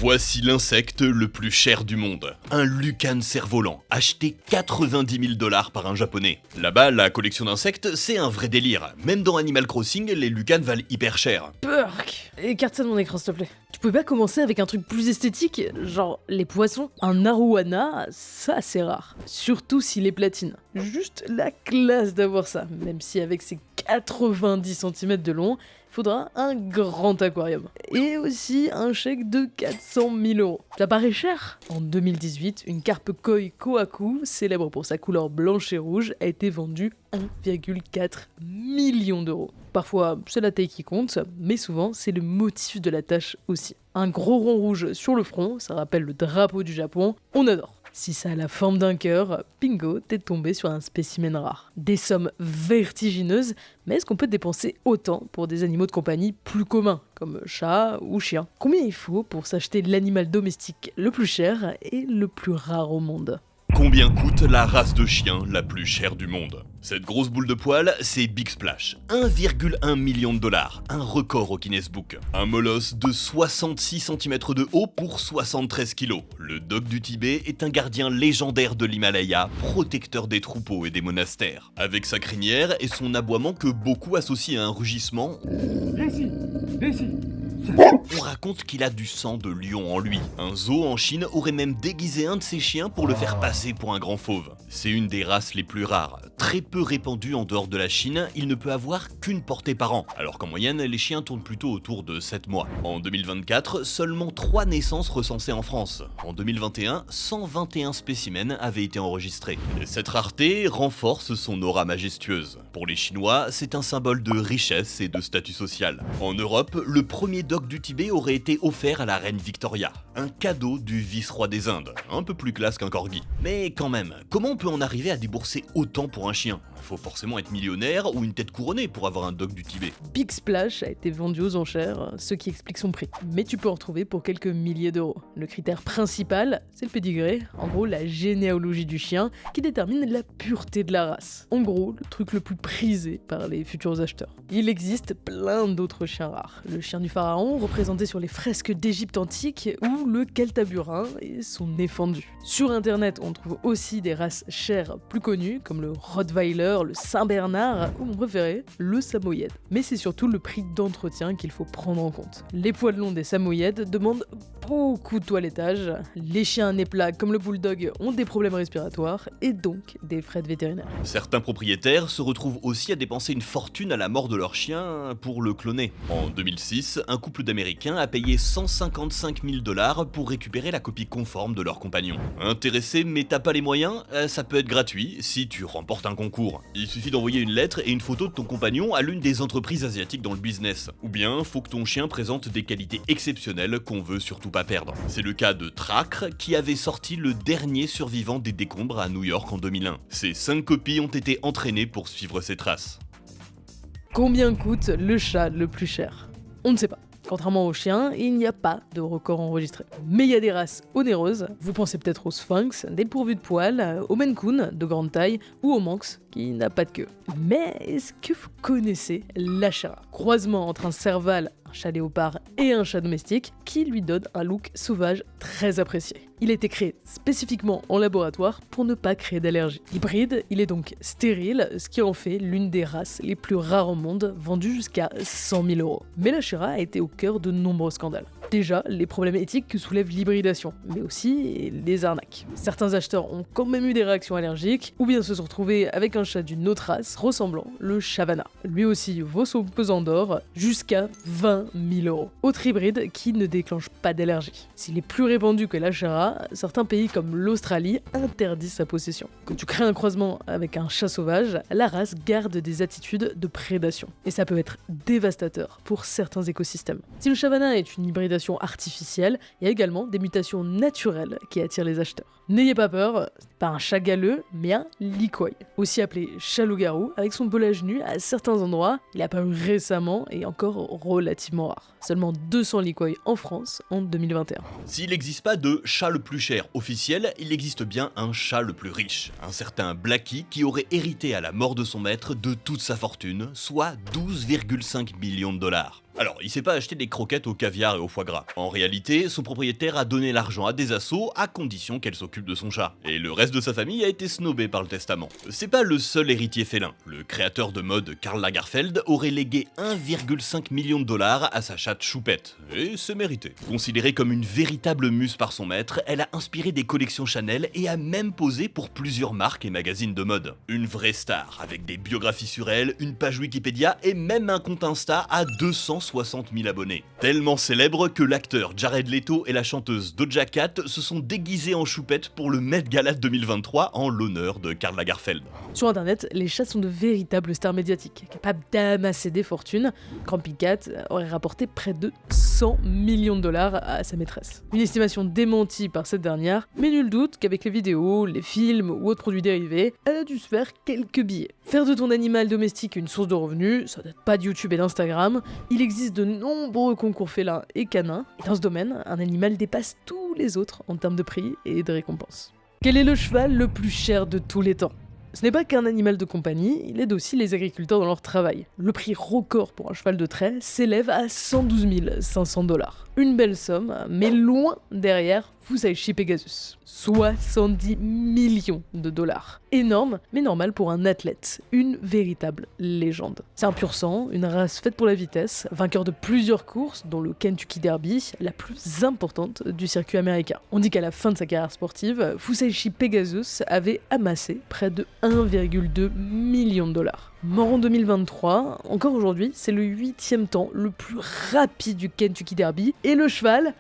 Voici l'insecte le plus cher du monde. Un lucane cerf-volant, acheté 90 000 $ par un japonais. Là-bas, la collection d'insectes, c'est un vrai délire. Même dans Animal Crossing, les lucanes valent hyper cher. Burk, écarte ça de mon écran s'il te plaît. Tu pouvais pas commencer avec un truc plus esthétique, genre les poissons? Un arowana, ça c'est rare. Surtout s'il est platine. Juste la classe d'avoir ça, même si avec ses 90 cm de long, faudra un grand aquarium. Et aussi un chèque de 400 000 €. Ça paraît cher? En 2018, une carpe koi kohaku, célèbre pour sa couleur blanche et rouge, a été vendue 1,4 million d'euros. Parfois, c'est la taille qui compte, mais souvent, c'est le motif de la tache aussi. Un gros rond rouge sur le front, ça rappelle le drapeau du Japon, on adore. Si ça a la forme d'un cœur, bingo, t'es tombé sur un spécimen rare. Des sommes vertigineuses, mais est-ce qu'on peut dépenser autant pour des animaux de compagnie plus communs, comme chat ou chien? Combien il faut pour s'acheter l'animal domestique le plus cher et le plus rare au monde? Combien coûte la race de chien la plus chère du monde? Cette grosse boule de poil, c'est Big Splash. 1,1 million de $, un record au Guinness Book. Un molosse de 66 cm de haut pour 73 kg. Le dog du Tibet est un gardien légendaire de l'Himalaya, protecteur des troupeaux et des monastères. Avec sa crinière et son aboiement que beaucoup associent à un rugissement, on raconte qu'il a du sang de lion en lui. Un zoo en Chine aurait même déguisé un de ses chiens pour le faire passer pour un grand fauve. C'est une des races les plus rares. Très peu répandue en dehors de la Chine, il ne peut avoir qu'une portée par an, alors qu'en moyenne, les chiens tournent plutôt autour de 7 mois. En 2024, seulement 3 naissances recensées en France. En 2021, 121 spécimens avaient été enregistrés. Et cette rareté renforce son aura majestueuse. Pour les Chinois, c'est un symbole de richesse et de statut social. En Europe, le premier dog du Tibet aurait été offert à la reine Victoria. Un cadeau du vice-roi des Indes. Un peu plus classe qu'un corgi. Mais quand même, comment on peut en arriver à débourser autant pour un chien? Faut forcément être millionnaire ou une tête couronnée pour avoir un dog du Tibet. Big Splash a été vendu aux enchères, ce qui explique son prix. Mais tu peux en retrouver pour quelques milliers d'euros. Le critère principal, c'est le pédigré, en gros la généalogie du chien, qui détermine la pureté de la race. En gros, le truc le plus prisé par les futurs acheteurs. Il existe plein d'autres chiens rares. Le chien du pharaon, représenté sur les fresques d'Égypte antique, ou le Celtaburin et son nez fendu. Sur internet, on trouve aussi des races chères plus connues, comme le Rottweiler, le Saint-Bernard, ou mon préféré, le Samoyed. Mais c'est surtout le prix d'entretien qu'il faut prendre en compte. Les poils longs des Samoyed demandent beaucoup de toilettage, les chiens à nez plat comme le bulldog ont des problèmes respiratoires et donc des frais de vétérinaire. Certains propriétaires se retrouvent aussi à dépenser une fortune à la mort de leur chien pour le cloner. En 2006, un couple d'Américains a payé 155 000 $ pour récupérer la copie conforme de leur compagnon. Intéressé mais t'as pas les moyens? Ça peut être gratuit si tu remportes un concours. Il suffit d'envoyer une lettre et une photo de ton compagnon à l'une des entreprises asiatiques dans le business. Ou bien, faut que ton chien présente des qualités exceptionnelles qu'on veut surtout pas perdre. C'est le cas de Tracre qui avait sorti le dernier survivant des décombres à New York en 2001. Ses 5 copies ont été entraînées pour suivre ses traces. Combien coûte le chat le plus cher? On ne sait pas. Contrairement aux chiens, il n'y a pas de record enregistré. Mais il y a des races onéreuses, vous pensez peut-être au Sphinx, dépourvu de poils, au Maine Coon de grande taille, ou au Manx qui n'a pas de queue. Mais est-ce que vous connaissez l'Ashera? Croisement entre un serval, un chat léopard et un chat domestique qui lui donne un look sauvage très apprécié. Il a été créé spécifiquement en laboratoire pour ne pas créer d'allergie. Hybride, il est donc stérile, ce qui en fait l'une des races les plus rares au monde, vendue jusqu'à 100 000 €. Mais l'Ashera a été au cœur de nombreux scandales. Déjà, les problèmes éthiques que soulève l'hybridation, mais aussi les arnaques. Certains acheteurs ont quand même eu des réactions allergiques, ou bien se sont retrouvés avec un chat d'une autre race ressemblant, le Chavana. Lui aussi vaut son pesant d'or, jusqu'à 20 000 €. Autre hybride qui ne déclenche pas d'allergie. S'il est plus répandu que l'Ashera, certains pays comme l'Australie interdisent sa possession. Quand tu crées un croisement avec un chat sauvage, la race garde des attitudes de prédation. Et ça peut être dévastateur pour certains écosystèmes. Si le Chavana est une hybridation artificielle, il y a également des mutations naturelles qui attirent les acheteurs. N'ayez pas peur, c'est pas un chat galeux, mais un likoï, aussi appelé chat loup-garou, avec son pelage nu à certains endroits. Il est apparu récemment et encore relativement rare. Seulement 200 likoïs en France en 2021. S'il n'existe pas de chat le plus cher officiel, il existe bien un chat le plus riche. Un certain Blackie qui aurait hérité à la mort de son maître de toute sa fortune, soit 12,5 millions de $. Alors, il s'est pas acheté des croquettes au caviar et au foie gras. En réalité, son propriétaire a donné l'argent à des assos à condition qu'elle s'occupe de son chat. Et le reste de sa famille a été snobé par le testament. C'est pas le seul héritier félin. Le créateur de mode Karl Lagerfeld aurait légué 1,5 million de dollars à sa chatte Choupette. Et c'est mérité. Considérée comme une véritable muse par son maître, elle a inspiré des collections Chanel et a même posé pour plusieurs marques et magazines de mode. Une vraie star, avec des biographies sur elle, une page Wikipédia et même un compte Insta à 260 000 abonnés. Tellement célèbre que l'acteur Jared Leto et la chanteuse Doja Cat se sont déguisés en Choupette pour le Met Gala 2023 en l'honneur de Karl Lagerfeld. Sur internet, les chats sont de véritables stars médiatiques, capables d'amasser des fortunes. Grumpy Cat aurait rapporté près de 100 millions de dollars à sa maîtresse. Une estimation démentie par cette dernière, mais nul doute qu'avec les vidéos, les films ou autres produits dérivés, elle a dû se faire quelques billets. Faire de ton animal domestique une source de revenus, ça date pas de YouTube et d'Instagram, il existe de nombreux concours félins et canins, et dans ce domaine, un animal dépasse tous les autres en termes de prix et de récompenses. Quel est le cheval le plus cher de tous les temps ? Ce n'est pas qu'un animal de compagnie, il aide aussi les agriculteurs dans leur travail. Le prix record pour un cheval de trait s'élève à 112 500 $. Une belle somme, mais loin derrière Fusaichi Pegasus. 70 millions de dollars. Énorme, mais normal pour un athlète. Une véritable légende. C'est un pur sang, une race faite pour la vitesse, vainqueur de plusieurs courses, dont le Kentucky Derby, la plus importante du circuit américain. On dit qu'à la fin de sa carrière sportive, Fusaichi Pegasus avait amassé près de 1,2 million de dollars. Mort en 2023, encore aujourd'hui, c'est le 8e temps le plus rapide du Kentucky Derby, et le cheval,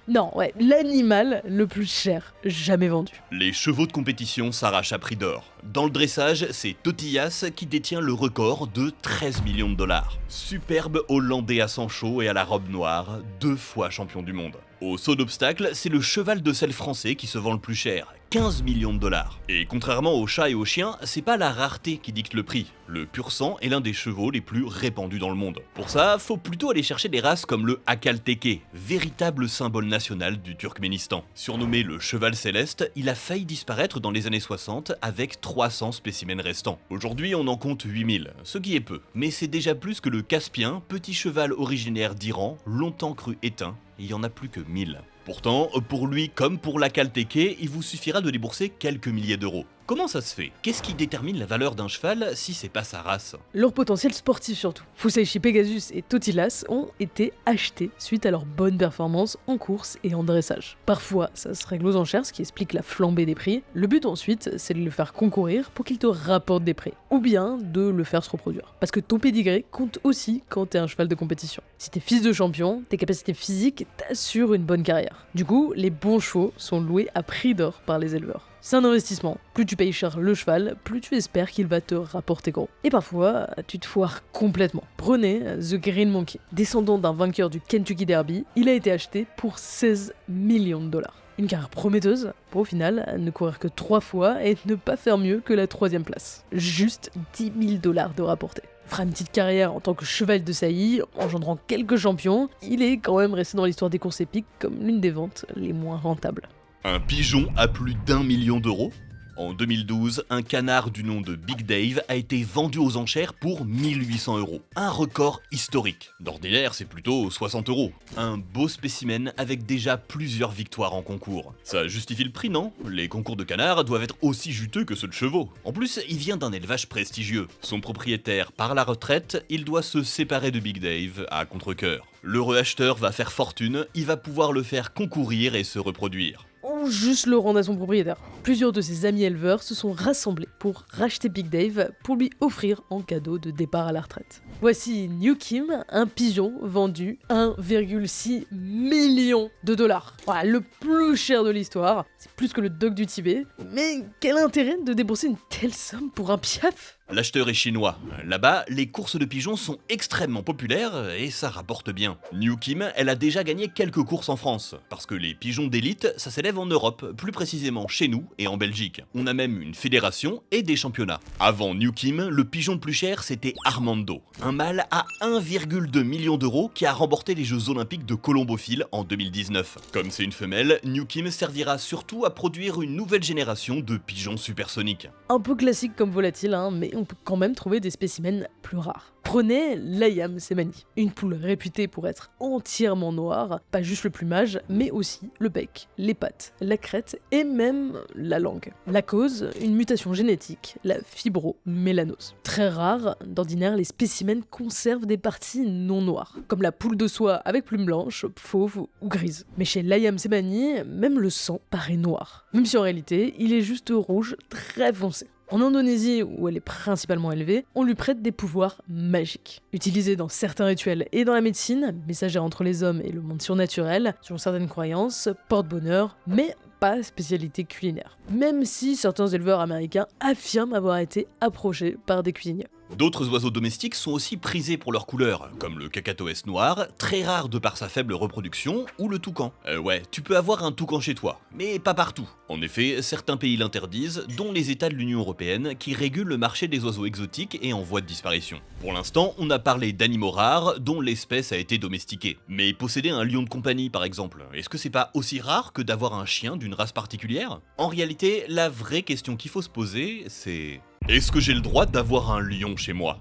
l'animal le plus cher jamais vendu. Les chevaux de compétition s'arrachent à prix d'or. Dans le dressage, c'est Totillas qui détient le record de 13 millions de dollars. Superbe hollandais à sang chaud et à la robe noire, 2 fois champion du monde. Au saut d'obstacle, c'est le cheval de selle français qui se vend le plus cher, 15 millions de dollars. Et contrairement aux chats et aux chiens, c'est pas la rareté qui dicte le prix. Le pur sang est l'un des chevaux les plus répandus dans le monde. Pour ça, faut plutôt aller chercher des races comme le Akalteke, véritable symbole national du Turkménistan. Surnommé le cheval céleste, il a failli disparaître dans les années 60 avec 300 spécimens restants. Aujourd'hui, on en compte 8000, ce qui est peu, mais c'est déjà plus que le Caspien, petit cheval originaire d'Iran, longtemps cru éteint. Il y en a plus que 1000. Pourtant, pour lui comme pour l'Akalteke, il vous suffira de débourser quelques milliers d'euros. Comment ça se fait? Qu'est-ce qui détermine la valeur d'un cheval si c'est pas sa race? Leur potentiel sportif surtout. Fusaichi Pegasus et Totillas ont été achetés suite à leur bonne performance en course et en dressage. Parfois, ça se règle aux enchères, ce qui explique la flambée des prix. Le but ensuite, c'est de le faire concourir pour qu'il te rapporte des prix. Ou bien de le faire se reproduire. Parce que ton pédigré compte aussi quand t'es un cheval de compétition. Si t'es fils de champion, tes capacités physiques t'assurent une bonne carrière. Du coup, les bons chevaux sont loués à prix d'or par les éleveurs. C'est un investissement. Plus tu payes cher le cheval, plus tu espères qu'il va te rapporter gros. Et parfois, tu te foires complètement. Prenez The Green Monkey. Descendant d'un vainqueur du Kentucky Derby, il a été acheté pour 16 millions de dollars. Une carrière prometteuse, pour au final ne courir que 3 fois et ne pas faire mieux que la 3e place. Juste 10 000 dollars de rapporté. Il fera une petite carrière en tant que cheval de saillie, engendrant quelques champions. Il est quand même resté dans l'histoire des courses épiques comme l'une des ventes les moins rentables. Un pigeon à plus d'1 million d'euros? En 2012, un canard du nom de Big Dave a été vendu aux enchères pour 1800 €. Un record historique. D'ordinaire, c'est plutôt 60 €. Un beau spécimen avec déjà plusieurs victoires en concours. Ça justifie le prix, non? Les concours de canards doivent être aussi juteux que ceux de chevaux. En plus, il vient d'un élevage prestigieux. Son propriétaire part à la retraite, il doit se séparer de Big Dave à contre-cœur. L'heureux acheteur va faire fortune, il va pouvoir le faire concourir et se reproduire. Ou juste le rendre à son propriétaire. Plusieurs de ses amis éleveurs se sont rassemblés pour racheter Big Dave pour lui offrir en cadeau de départ à la retraite. Voici New Kim, un pigeon vendu 1,6 million de dollars. Voilà, le plus cher de l'histoire. C'est plus que le dog du Tibet. Mais quel intérêt de débourser une telle somme pour un piaf? L'acheteur est chinois. Là-bas, les courses de pigeons sont extrêmement populaires et ça rapporte bien. New Kim, elle a déjà gagné quelques courses en France, parce que les pigeons d'élite, ça s'élève en Europe, plus précisément chez nous et en Belgique. On a même une fédération et des championnats. Avant New Kim, le pigeon le plus cher c'était Armando, un mâle à 1,2 million d'euros qui a remporté les Jeux Olympiques de Colombophile en 2019. Comme c'est une femelle, New Kim servira surtout à produire une nouvelle génération de pigeons supersoniques. Un peu classique comme volatile, mais on peut quand même trouver des spécimens plus rares. Prenez l'Ayam semani, une poule réputée pour être entièrement noire, pas juste le plumage, mais aussi le bec, les pattes, la crête et même la langue. La cause, une mutation génétique, la fibromélanose. Très rare, d'ordinaire les spécimens conservent des parties non noires, comme la poule de soie avec plumes blanches, fauve ou grise. Mais chez l'Ayam semani, même le sang paraît noir, même si en réalité il est juste rouge très foncé. En Indonésie, où elle est principalement élevée, on lui prête des pouvoirs magiques. Utilisés dans certains rituels et dans la médecine, messagère entre les hommes et le monde surnaturel, selon certaines croyances, porte-bonheur, mais pas spécialité culinaire. Même si certains éleveurs américains affirment avoir été approchés par des cuisiniers. D'autres oiseaux domestiques sont aussi prisés pour leur couleur, comme le cacatoès noir, très rare de par sa faible reproduction, ou le toucan. Ouais, tu peux avoir un toucan chez toi, mais pas partout. En effet, certains pays l'interdisent, dont les États de l'Union Européenne, qui régulent le marché des oiseaux exotiques et en voie de disparition. Pour l'instant, on a parlé d'animaux rares, dont l'espèce a été domestiquée. Mais posséder un lion de compagnie, par exemple, est-ce que c'est pas aussi rare que d'avoir un chien d'une race particulière? En réalité, la vraie question qu'il faut se poser, c'est... Est-ce que j'ai le droit d'avoir un lion chez moi?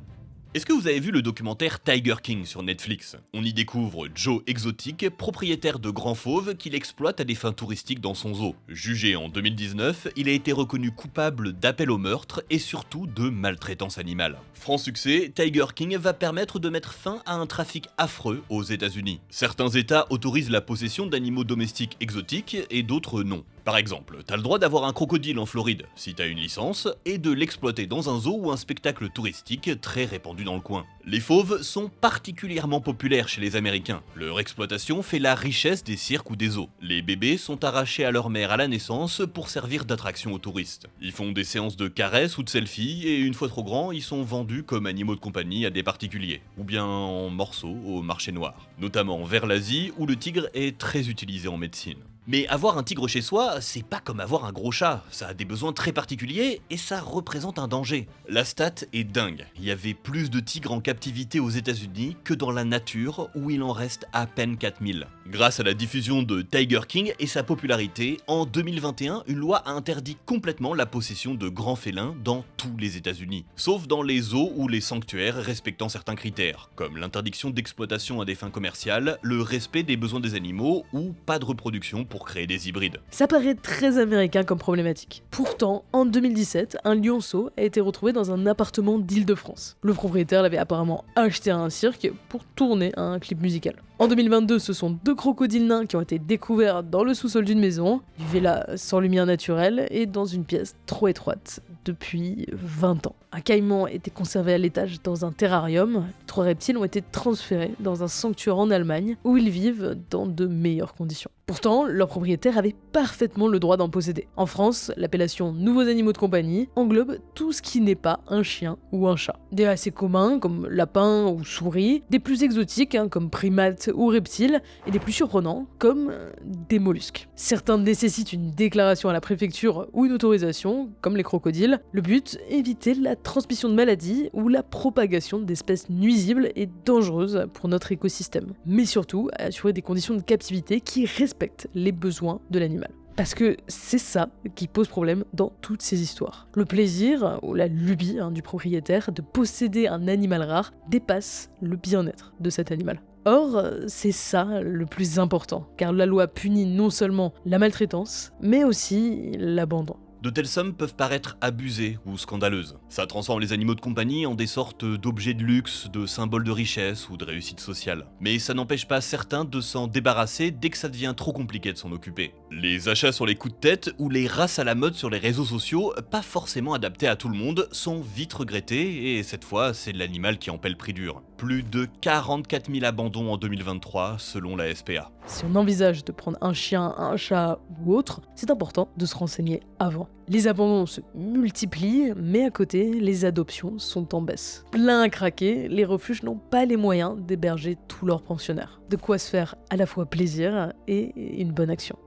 Est-ce que vous avez vu le documentaire Tiger King sur Netflix? On y découvre Joe Exotic, propriétaire de grands fauves qu'il exploite à des fins touristiques dans son zoo. Jugé en 2019, il a été reconnu coupable d'appel au meurtre et surtout de maltraitance animale. Franc succès, Tiger King va permettre de mettre fin à un trafic affreux aux États-Unis. Certains États autorisent la possession d'animaux domestiques exotiques et d'autres non. Par exemple, t'as le droit d'avoir un crocodile en Floride, si t'as une licence, et de l'exploiter dans un zoo ou un spectacle touristique très répandu dans le coin. Les fauves sont particulièrement populaires chez les Américains. Leur exploitation fait la richesse des cirques ou des zoos. Les bébés sont arrachés à leur mère à la naissance pour servir d'attraction aux touristes. Ils font des séances de caresses ou de selfies, et une fois trop grands, ils sont vendus comme animaux de compagnie à des particuliers, ou bien en morceaux au marché noir, notamment vers l'Asie où le tigre est très utilisé en médecine. Mais avoir un tigre chez soi, c'est pas comme avoir un gros chat, ça a des besoins très particuliers et ça représente un danger. La stat est dingue, il y avait plus de tigres en captivité aux États-Unis que dans la nature où il en reste à peine 4000. Grâce à la diffusion de Tiger King et sa popularité, en 2021, une loi a interdit complètement la possession de grands félins dans tous les États-Unis, sauf dans les zoos ou les sanctuaires respectant certains critères, comme l'interdiction d'exploitation à des fins commerciales, le respect des besoins des animaux ou pas de reproduction pour créer des hybrides. Ça paraît très américain comme problématique. Pourtant, en 2017, un lionceau a été retrouvé dans un appartement d'Île-de-France. Le propriétaire l'avait apparemment acheté à un cirque pour tourner un clip musical. En 2022, ce sont 2 crocodiles nains qui ont été découverts dans le sous-sol d'une maison. Ils vivaient là sans lumière naturelle et dans une pièce trop étroite depuis 20 ans. Un caïman était conservé à l'étage dans un terrarium. Les 3 reptiles ont été transférés dans un sanctuaire en Allemagne où ils vivent dans de meilleures conditions. Pourtant, leur propriétaire avait parfaitement le droit d'en posséder. En France, l'appellation nouveaux animaux de compagnie englobe tout ce qui n'est pas un chien ou un chat. Des assez communs comme lapins ou souris, des plus exotiques comme primates ou reptiles, et des plus surprenants comme des mollusques. Certains nécessitent une déclaration à la préfecture ou une autorisation, comme les crocodiles. Le but, éviter la transmission de maladies ou la propagation d'espèces nuisibles et dangereuses pour notre écosystème. Mais surtout, assurer des conditions de captivité qui respectent les besoins de l'animal. Parce que c'est ça qui pose problème dans toutes ces histoires. Le plaisir, ou la lubie du propriétaire de posséder un animal rare dépasse le bien-être de cet animal. Or, c'est ça le plus important, car la loi punit non seulement la maltraitance, mais aussi l'abandon. De telles sommes peuvent paraître abusées ou scandaleuses. Ça transforme les animaux de compagnie en des sortes d'objets de luxe, de symboles de richesse ou de réussite sociale. Mais ça n'empêche pas certains de s'en débarrasser dès que ça devient trop compliqué de s'en occuper. Les achats sur les coups de tête ou les races à la mode sur les réseaux sociaux, pas forcément adaptés à tout le monde, sont vite regrettés et cette fois, c'est l'animal qui en paie le prix dur. Plus de 44 000 abandons en 2023 selon la SPA. Si on envisage de prendre un chien, un chat ou autre, c'est important de se renseigner avant. Les abandons se multiplient, mais à côté, les adoptions sont en baisse. Plein à craquer, les refuges n'ont pas les moyens d'héberger tous leurs pensionnaires. De quoi se faire à la fois plaisir et une bonne action.